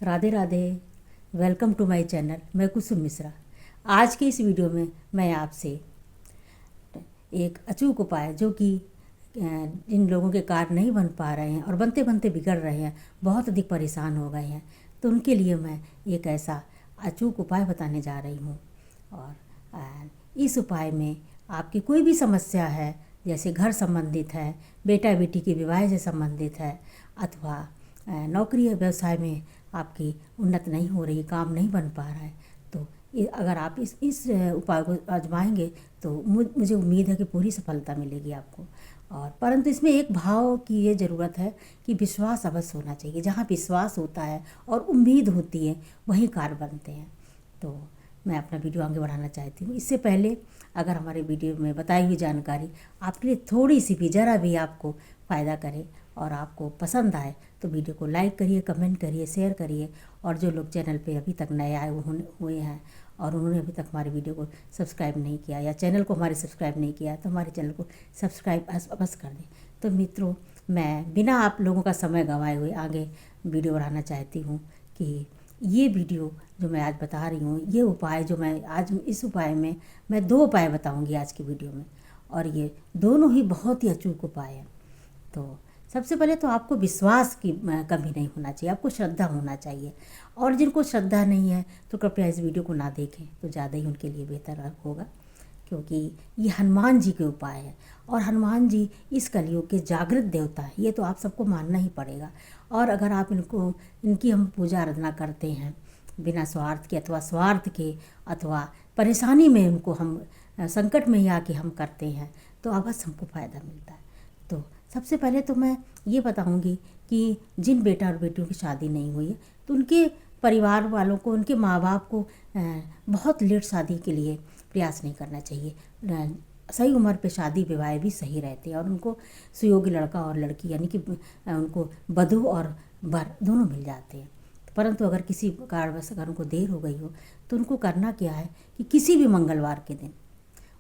Radhe Radhe. Welcome to my channel. मैं कुसुम मिश्रा। आज के इस वीडियो में मैं आपसे एक अचूक उपाय जो कि जिन लोगों के कार्य नहीं बन पा रहे हैं और बनते बनते बिगड़ रहे हैं, बहुत अधिक परेशान हो गए हैं, तो उनके लिए मैं एक ऐसा अचूक उपाय बताने जा रही हूँ। और इस उपाय में आपकी कोई भी समस्या है, जैसे घर संबंधित है, बेटा बेटी के विवाह से संबंधित है, अथवा नौकरी या व्यवसाय में आपकी उन्नत नहीं हो रही, काम नहीं बन पा रहा है, तो अगर आप इस उपाय को आजमाएंगे तो मुझे उम्मीद है कि पूरी सफलता मिलेगी आपको। और परंतु इसमें एक भाव की ये ज़रूरत है कि विश्वास अवश्य होना चाहिए। जहाँ विश्वास होता है और उम्मीद होती है, वहीं कार्य बनते हैं। तो मैं अपना वीडियो आगे बढ़ाना चाहती हूँ। इससे पहले अगर हमारे वीडियो में बताई हुई जानकारी आपके लिए थोड़ी सी भी, ज़रा भी आपको फ़ायदा करे और आपको पसंद आए, तो वीडियो को लाइक करिए, कमेंट करिए, शेयर करिए। और जो लोग चैनल पे अभी तक नए आए हुए हैं और उन्होंने अभी तक हमारे वीडियो को सब्सक्राइब नहीं किया या चैनल को हमारे सब्सक्राइब नहीं किया, तो हमारे चैनल को सब्सक्राइब अवश्य कर दें। तो मित्रों, मैं बिना आप लोगों का समय गंवाए हुए आगे वीडियो बढ़ाना चाहती हूँ कि ये वीडियो जो मैं आज बता रही हूँ, ये उपाय जो मैं आज इस उपाय में मैं 2 उपाय बताऊँगी आज की वीडियो में, और ये दोनों ही बहुत ही अचूक उपाय हैं। तो सबसे पहले तो आपको विश्वास की कमी नहीं होना चाहिए, आपको श्रद्धा होना चाहिए। और जिनको श्रद्धा नहीं है तो कृपया इस वीडियो को ना देखें, तो ज़्यादा ही उनके लिए बेहतर होगा, क्योंकि ये हनुमान जी के उपाय है। और हनुमान जी इस कलयुग के जागृत देवता है, ये तो आप सबको मानना ही पड़ेगा। और अगर आप इनकी हम पूजा आराधना करते हैं बिना स्वार्थ के अथवा स्वार्थ के, अथवा परेशानी में उनको हम संकट में ही आके हम करते हैं, तो अवश्य हमको फ़ायदा मिलता है। तो सबसे पहले तो मैं ये बताऊंगी कि जिन बेटा और बेटियों की शादी नहीं हुई है, तो उनके परिवार वालों को, उनके माँ बाप को बहुत लेट शादी के लिए प्रयास नहीं करना चाहिए। सही उम्र पे शादी विवाह भी सही रहते हैं और उनको सुयोग्य लड़का और लड़की, यानी कि उनको वधू और वर दोनों मिल जाते हैं। परंतु अगर किसी कारणवश अगर उनको देर हो गई हो, तो उनको करना क्या है कि किसी भी मंगलवार के दिन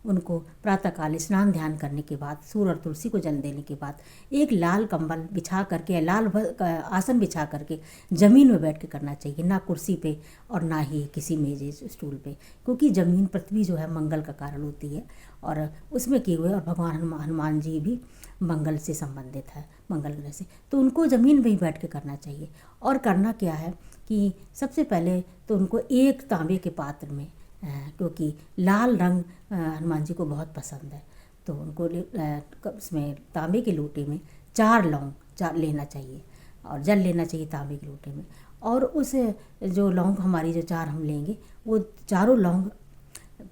उनको प्रातःकाल स्नान ध्यान करने के बाद, सूर्य और तुलसी को जल देने के बाद, एक लाल कंबल बिछा करके, लाल आसन बिछा करके ज़मीन में बैठ के करना चाहिए, ना कुर्सी पे और ना ही किसी मेज स्टूल पे, क्योंकि ज़मीन पृथ्वी जो है मंगल का कारण होती है और उसमें किए हुए, और भगवान हनुमान जी भी मंगल से संबंधित है, मंगल ग्रह से, तो उनको ज़मीन में ही बैठ के करना चाहिए। और करना क्या है कि सबसे पहले तो उनको एक तांबे के पात्र में, क्योंकि लाल रंग हनुमान जी को बहुत पसंद है, तो उनको उसमें तांबे के लोटे में 4 लौंग लेना चाहिए और जल लेना चाहिए तांबे के लोटे में। और उस जो लौंग हमारी जो 4 हम लेंगे, वो चारों लौंग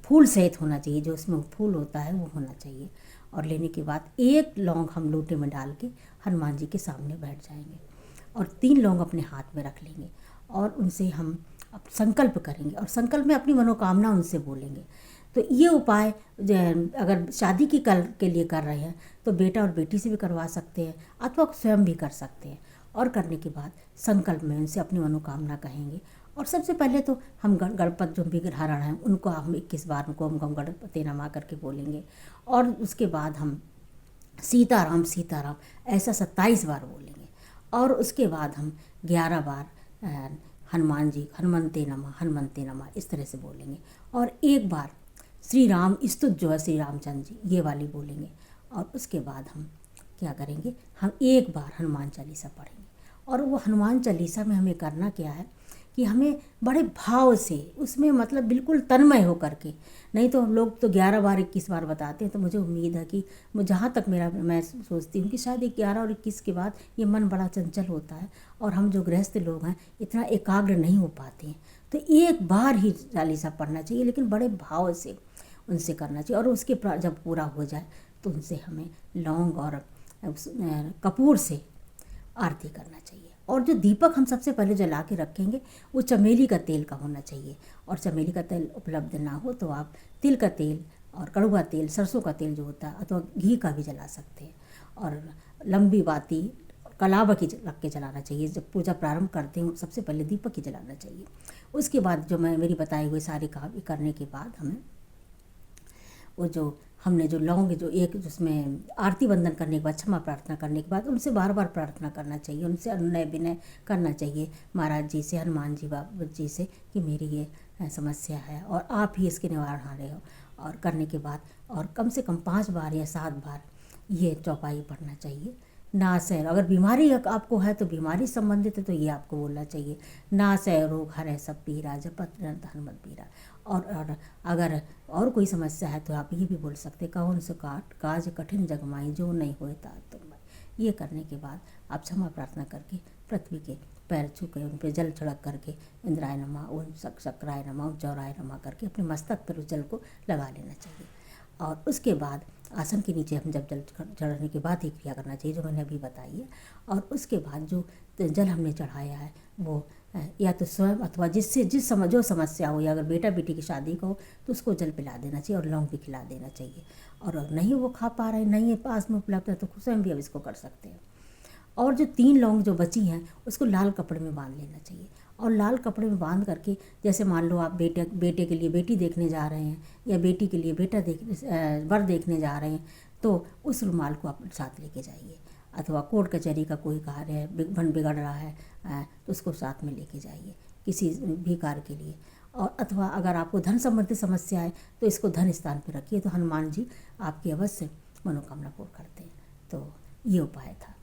फूल सहित होना चाहिए, जो उसमें फूल होता है वो होना चाहिए। और लेने के बाद 1 लौंग हम लोटे में डाल के हनुमान जी के सामने बैठ जाएंगे और 3 लौंग अपने हाथ में रख लेंगे और उनसे हम संकल्प करेंगे और संकल्प में अपनी मनोकामना उनसे बोलेंगे। तो ये उपाय अगर शादी की कल के लिए कर रहे हैं तो बेटा और बेटी से भी करवा सकते हैं अथवा स्वयं भी कर सकते हैं। और करने के बाद संकल्प में उनसे अपनी मनोकामना कहेंगे। और सबसे पहले तो हम गणपत जो विग्रहरण हैं उनको हम 21 बार उनको हम गणपति नमा करके बोलेंगे। और उसके बाद हम सीताराम सीताराम ऐसा 27 बार बोलेंगे। और उसके बाद हम 11 बार हनुमान जी हनुमंते नमः इस तरह से बोलेंगे। और 1 बार श्री राम स्तुत जो है श्री रामचंद्र जी, ये वाली बोलेंगे। और उसके बाद हम क्या करेंगे, हम 1 बार हनुमान चालीसा पढ़ेंगे। और वो हनुमान चालीसा में हमें करना क्या है कि हमें बड़े भाव से उसमें, मतलब बिल्कुल तन्मय होकर के, नहीं तो लोग तो 11 बार 21 बार बताते हैं। तो मुझे उम्मीद है कि जहाँ तक मैं सोचती हूँ कि शायद 11 और 21 के बाद ये मन बड़ा चंचल होता है और हम जो गृहस्थ लोग हैं इतना एकाग्र नहीं हो पाते हैं। तो 1 बार ही चालीसा पढ़ना चाहिए, लेकिन बड़े भाव से उनसे करना चाहिए। और उसके जब पूरा हो जाए तो उनसे हमें लौंग और कपूर से आरती करना चाहिए। और जो दीपक हम सबसे पहले जला के रखेंगे वो चमेली का तेल का होना चाहिए। और चमेली का तेल उपलब्ध ना हो तो आप तिल का तेल और कड़वा तेल, सरसों का तेल जो होता है, अथवा घी का भी जला सकते हैं। और लंबी बाती कलावा की रख के जलाना चाहिए। जब पूजा प्रारंभ करते हैं सबसे पहले दीपक ही जलाना चाहिए। उसके बाद जो मेरी बताई हुई सारी काम करने के बाद हमें वो जो हमने जो लौंग जो एक जिसमें आरती बंदन करने के बाद क्षमा प्रार्थना करने के बाद उनसे बार बार प्रार्थना करना चाहिए, उनसे अनुनय विनय करना चाहिए महाराज जी से, हनुमान जी बाबा जी से कि मेरी ये समस्या है और आप ही इसके निवारण आ रहे हो। और करने के बाद और कम से कम 5 बार या 7 बार ये चौपाई पढ़ना चाहिए। नासै, अगर बीमारी आपको है तो बीमारी संबंधित है तो ये आपको बोलना चाहिए, नासै रोग हरै सब पीरा जपत निरंतर हनुमत बीरा। और अगर और कोई समस्या है तो आप ये भी बोल सकते, कौन सो काज कठिन जगमाई जो नहीं होए तात तुम। ये करने के बाद आप क्षमा प्रार्थना करके पृथ्वी के पैर छू के उन पर जल छिड़क करके इंद्राय नमः ओम शक्राय नमः ओम चौराय नमः करके अपने मस्तक पर उस जल को लगा लेना चाहिए। और उसके बाद आसन के नीचे हम जब जल चढ़ाने के बाद ही क्रिया करना चाहिए जो मैंने अभी बताई है। और उसके बाद जो जल हमने चढ़ाया है वो या तो स्वयं अथवा जिससे जो समस्या हो, या अगर बेटा बेटी की शादी का हो तो उसको जल पिला देना चाहिए और लौंग भी खिला देना चाहिए। और अगर नहीं वो खा पा रहे, नहीं है पास में उपलब्ध है तो स्वयं भी अब इसको कर सकते हैं। और जो 3 लौंग जो बची हैं उसको लाल कपड़े में बांध लेना चाहिए। और लाल कपड़े में बांध करके जैसे मान लो आप बेटे के लिए बेटी देखने जा रहे हैं या बेटी के लिए वर देखने जा रहे हैं तो उस रुमाल को आप साथ लेके जाइए। अथवा कोर्ट कचहरी का कोई कार्य है, वन बिगड़ रहा है तो उसको साथ में लेके जाइए किसी भी कार्य के लिए। और अथवा अगर आपको धन संबंधी समस्या है तो इसको धन स्थान पर रखिए तो हनुमान जी आपकी अवश्य मनोकामना पूर्ण करते हैं। तो ये उपाय था।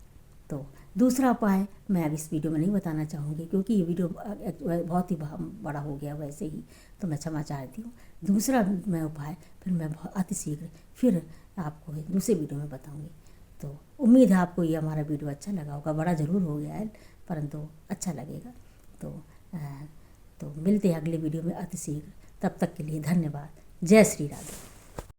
तो दूसरा उपाय मैं अब इस वीडियो में नहीं बताना चाहूँगी क्योंकि ये वीडियो बहुत ही बड़ा हो गया वैसे ही, तो मैं क्षमा चाहती हूँ। दूसरा मैं उपाय फिर मैं अति शीघ्र फिर आपको दूसरे वीडियो में बताऊँगी। तो उम्मीद है आपको ये हमारा वीडियो अच्छा लगा होगा, बड़ा ज़रूर हो गया है परंतु अच्छा लगेगा। तो मिलते हैं अगले वीडियो में अति शीघ्र, तब तक के लिए धन्यवाद। जय श्री राधे।